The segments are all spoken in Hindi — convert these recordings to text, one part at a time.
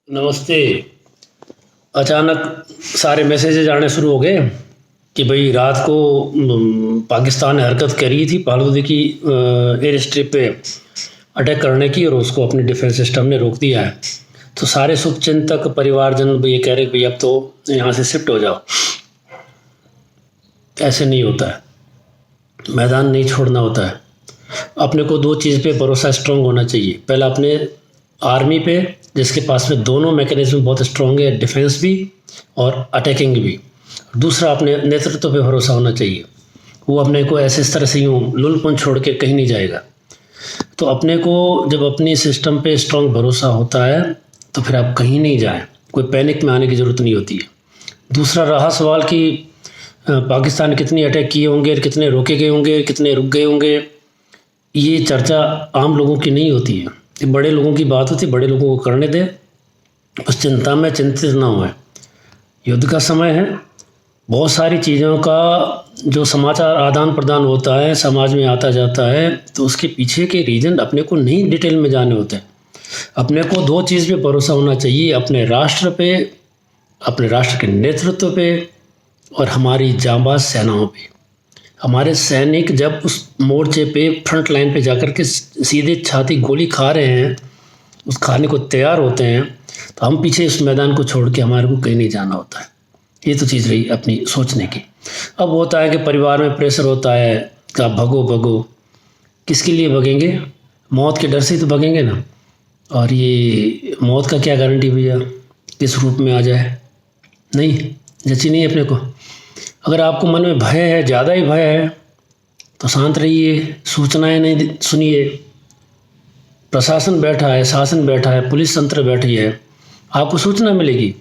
नमस्ते। अचानक सारे मैसेजेज आने शुरू हो गए कि भाई रात को पाकिस्तान ने हरकत करी थी फालूदी की एयर स्ट्रिप पे अटैक करने की, और उसको अपने डिफेंस सिस्टम ने रोक दिया है। तो सारे शुभचिंतक परिवारजन ये कह रहे कि भाई अब तो यहाँ से शिफ्ट हो जाओ। ऐसे नहीं होता है, मैदान नहीं छोड़ना होता है। अपने को दो चीज़ पे भरोसा स्ट्रांग होना चाहिए। पहला अपने आर्मी पे, जिसके पास में दोनों मैकेनिज्म बहुत स्ट्रांग है, डिफेंस भी और अटैकिंग भी। दूसरा अपने नेतृत्व पे भरोसा होना चाहिए, वो अपने को ऐसे इस तरह से यूँ लुलपुन छोड़ के कहीं नहीं जाएगा। तो अपने को जब अपनी सिस्टम पे स्ट्रांग भरोसा होता है तो फिर आप कहीं नहीं जाएं, कोई पैनिक में आने की ज़रूरत नहीं होती है। दूसरा रहा सवाल कि पाकिस्तान ने कितनी अटैक किए होंगे, कितने रोके गए होंगे, कितने रुक गए होंगे, ये चर्चा आम लोगों की नहीं होती है, ये बड़े लोगों की बात होती है। बड़े लोगों को करने दें, बस चिंता में चिंतित ना हुए। युद्ध का समय है, बहुत सारी चीज़ों का जो समाचार आदान प्रदान होता है, समाज में आता जाता है, तो उसके पीछे के रीज़न अपने को नहीं डिटेल में जाने होते हैं। अपने को दो चीज़ पे भरोसा होना चाहिए, अपने राष्ट्र पे, अपने राष्ट्र के नेतृत्व पे और हमारी जांबाज सेनाओं पे। हमारे सैनिक जब उस मोर्चे पे फ्रंट लाइन पे जाकर के सीधे छाती गोली खा रहे हैं, उस खाने को तैयार होते हैं, तो हम पीछे इस मैदान को छोड़ के हमारे को कहीं नहीं जाना होता है। ये तो चीज़ रही अपनी सोचने की। अब होता है कि परिवार में प्रेशर होता है कि आप भगो भगो, किसके लिए भगेंगे? मौत के डर से ही तो भगेंगे ना। और ये मौत का क्या गारंटी भैया किस रूप में आ जाए? नहीं, जची नहीं अपने को। अगर आपको मन में भय है, ज़्यादा ही भय है, तो शांत रहिए, सूचनाएं नहीं सुनिए। प्रशासन बैठा है, शासन बैठा है, पुलिस तंत्र बैठी है, आपको सूचना मिलेगी,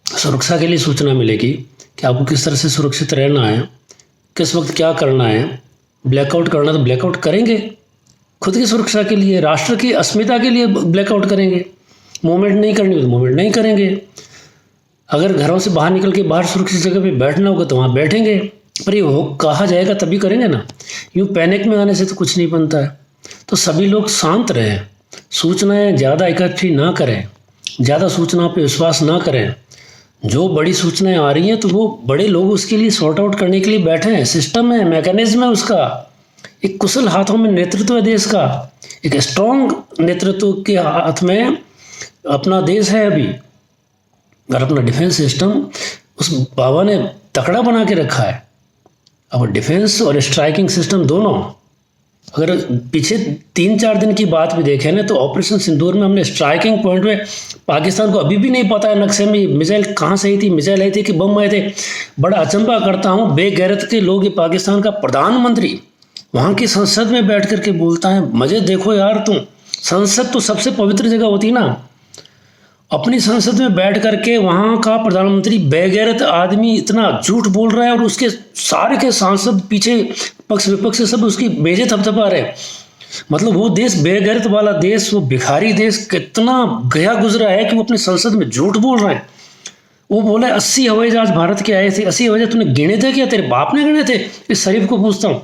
सुरक्षा के लिए सूचना मिलेगी कि आपको किस तरह से सुरक्षित रहना है, किस वक्त क्या करना है। ब्लैकआउट करना तो ब्लैकआउट करेंगे, खुद की सुरक्षा के लिए, राष्ट्र की अस्मिता के लिए ब्लैकआउट करेंगे। मूवमेंट नहीं करनी हो तो मूवमेंट नहीं करेंगे। अगर घरों से बाहर निकल के बाहर सुरक्षित जगह पे बैठना होगा तो वहाँ बैठेंगे, पर ये हो कहा जाएगा तभी करेंगे ना। यूँ पैनिक में आने से तो कुछ नहीं बनता है। तो सभी लोग शांत रहें, सूचनाएं ज़्यादा इकट्ठी ना करें, ज़्यादा सूचनाओं पे विश्वास ना करें। जो बड़ी सूचनाएं आ रही हैं तो वो बड़े लोग उसके लिए सॉर्ट आउट करने के लिए बैठे हैं, सिस्टम है, मैकेनिज्म है उसका। एक कुशल हाथों में नेतृत्व है देश का, एक स्ट्रॉन्ग नेतृत्व के हाथ में अपना देश है अभी। और अपना डिफेंस सिस्टम उस बाबा ने तकड़ा बना के रखा है। अब डिफेंस और स्ट्राइकिंग सिस्टम दोनों, अगर पीछे 3-4 दिन की बात भी देखें ना, तो ऑपरेशन सिंदूर में हमने स्ट्राइकिंग पॉइंट में पाकिस्तान को अभी भी नहीं पता है नक्शे में मिसाइल कहाँ से आई थी, मिसाइल आई थी कि बम आए थे। बड़ा अचंभा करता हूँ, बेगैरत के लोग, ये पाकिस्तान का प्रधानमंत्री वहाँ की संसद में बैठ करके बोलता है, मजे देखो यार तुम, संसद तो सबसे पवित्र जगह होती ना। अपनी संसद में बैठ करके वहाँ का प्रधानमंत्री बेगैरत आदमी इतना झूठ बोल रहा है, और उसके सारे के सांसद पीछे पक्ष विपक्ष से सब उसकी बेइज्जत थपथपा रहे। मतलब वो देश, बेगैरत वाला देश, वो भिखारी देश कितना गया गुजरा है कि वो अपनी संसद में झूठ बोल रहे हैं। वो बोला 80 हवाई जहाज भारत के आए थे। 80 हवाई जहाज तूने गिने थे क्या? तेरे बाप ने गिने थे? इस शरीफ को पूछता हूँ।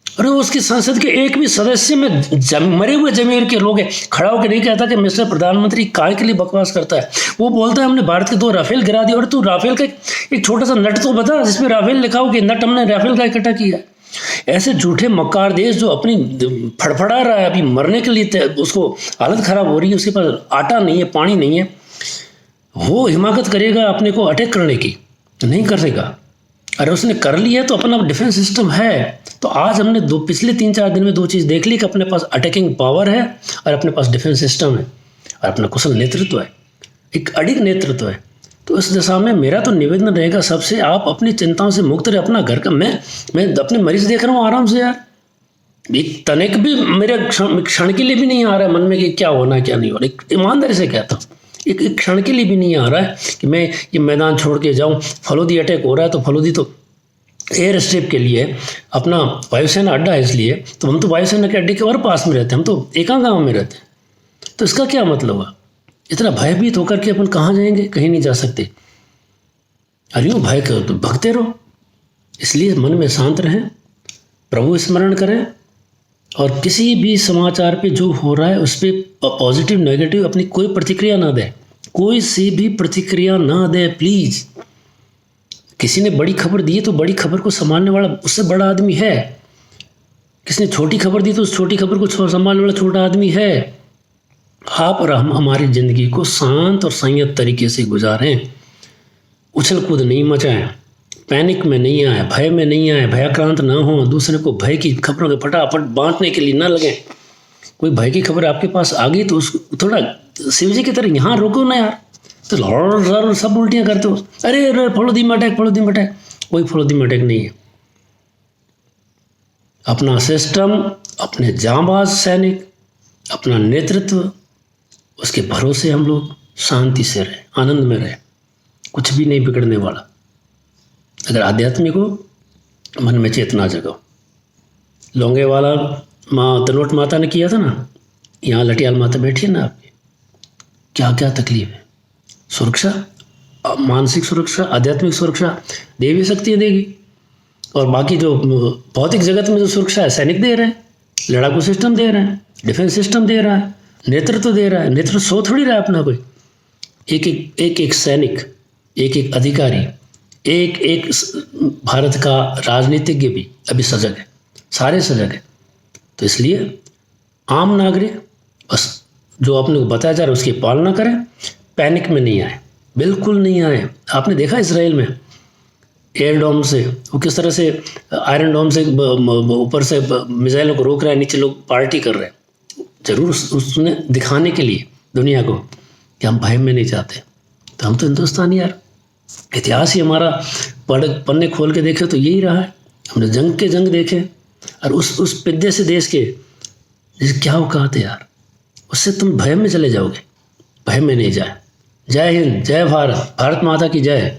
अरे उसकी संसद के एक भी सदस्य में मरे हुए जमीर के लोग हैं। खड़ा होकर नहीं कहता कि मिस्टर प्रधानमंत्री काय के लिए बकवास करता है। वो बोलता है हमने भारत के 2 राफेल गिरा दिए। और तू राफेल का एक छोटा सा नट तो बता जिसमें राफेल लिखा हो कि नट हमने राफेल का इकट्ठा किया है। ऐसे झूठे मक्कार देश जो अपनी फड़फड़ा रहा है, अभी मरने के लिए उसको हालत खराब हो रही है, उसके पास आटा नहीं है, पानी नहीं है, वो हिमाकत करेगा अपने को अटैक करने की? नहीं करेगा। अरे उसने कर लिया तो अपना डिफेंस सिस्टम है। तो आज हमने पिछले 3-4 दिन में 2 चीज़ देख ली कि अपने पास अटैकिंग पावर है और अपने पास डिफेंस सिस्टम है और अपना कुशल नेतृत्व है, एक अडिग नेतृत्व है। तो इस दिशा में मेरा तो निवेदन रहेगा सबसे, आप अपनी चिंताओं से मुक्त रहे। अपना घर का मैं अपने मरीज देख रहा हूँ आराम से यार, एक तनिक भी मेरे क्षण के लिए भी नहीं आ रहा है मन में कि क्या होना है क्या नहीं हो रहा। एक ईमानदारी से कहता हूँ, एक क्षण के लिए भी नहीं आ रहा है कि मैं ये मैदान छोड़ के जाऊं। फलोदी अटैक हो रहा है तो फलोदी तो एयर स्ट्रिप के लिए अपना वायुसेना अड्डा है, इसलिए तो हम तो वायुसेना के अड्डे के और पास में रहते हैं, हम तो एका गांव में रहते हैं। तो इसका क्या मतलब हुआ? इतना भयभीत होकर के अपन कहाँ जाएंगे? कहीं नहीं जा सकते। अरे यूँ भय करो तो भगते रहो। इसलिए मन में शांत रहें, प्रभु स्मरण करें, और किसी भी समाचार पे जो हो रहा है उस पर पॉजिटिव नेगेटिव अपनी कोई प्रतिक्रिया ना दे, कोई सी भी प्रतिक्रिया ना दे प्लीज़। किसी ने बड़ी खबर दी है तो बड़ी खबर को संभालने वाला उससे बड़ा आदमी है, किसी ने छोटी खबर दी तो उस छोटी खबर को संभालने वाला छोटा आदमी है। आप और हम हमारी ज़िंदगी को शांत और संयत तरीके से गुजारें, उछल कूद नहीं मचाएं, पैनिक में नहीं आए, भय में नहीं आए, भयाक्रांत ना हो, दूसरे को भय की खबरों के फटाफट बांटने के लिए ना लगें। कोई भय की खबर आपके पास आ गई तो उसको थोड़ा शिव जी की तरह यहाँ रोको ना यार, तो लड़ सब उल्टियाँ करते हो, अरे अरे follow the attack, follow the attack. कोई फॉलो दी अटैक नहीं है। अपना सिस्टम, अपने जांबाज सैनिक, अपना नेतृत्व, उसके भरोसे हम लोग शांति से रहे, आनंद में रहे, कुछ भी नहीं बिगड़ने वाला। अगर आध्यात्मिक हो मन में चेतना जगाओ। लोंगे वाला माँ तनोट माता ने किया था ना, यहाँ लटियाल माता बैठी है ना आपकी, क्या क्या तकलीफ है। सुरक्षा, मानसिक सुरक्षा, आध्यात्मिक सुरक्षा देवी शक्ति देगी, और बाकी जो भौतिक जगत में जो सुरक्षा है सैनिक दे रहे हैं, लड़ाकू सिस्टम दे रहे हैं, डिफेंस सिस्टम दे रहा है, नेतृत्व दे रहा है। नेतृत्व सो थोड़ी रहा है अपना कोई, एक सैनिक, एक अधिकारी, एक भारत का राजनीतिज्ञ भी अभी सजग है, सारे सजग है। तो इसलिए आम नागरिक बस जो आपने को बताया जा रहा है उसकी पालना करें, पैनिक में नहीं आए, बिल्कुल नहीं आए। आपने देखा इसराइल में एयर डोम से वो किस तरह से आयरन डोम से ऊपर से मिसाइलों को रोक रहा है, नीचे लोग पार्टी कर रहे हैं, जरूर उसने दिखाने के लिए दुनिया को कि हम भय में नहीं जाते। तो हम तो हिंदुस्तानी यार, इतिहास ही हमारा पन्ने खोल के देखे तो यही रहा है। हमने जंग देखे, और उस पिद्दे से देश के जैसे क्या औकात है यार, उससे तुम भय में चले जाओगे, भय में नहीं जाए। जय हिंद, जय भारत, भारत माता की जय।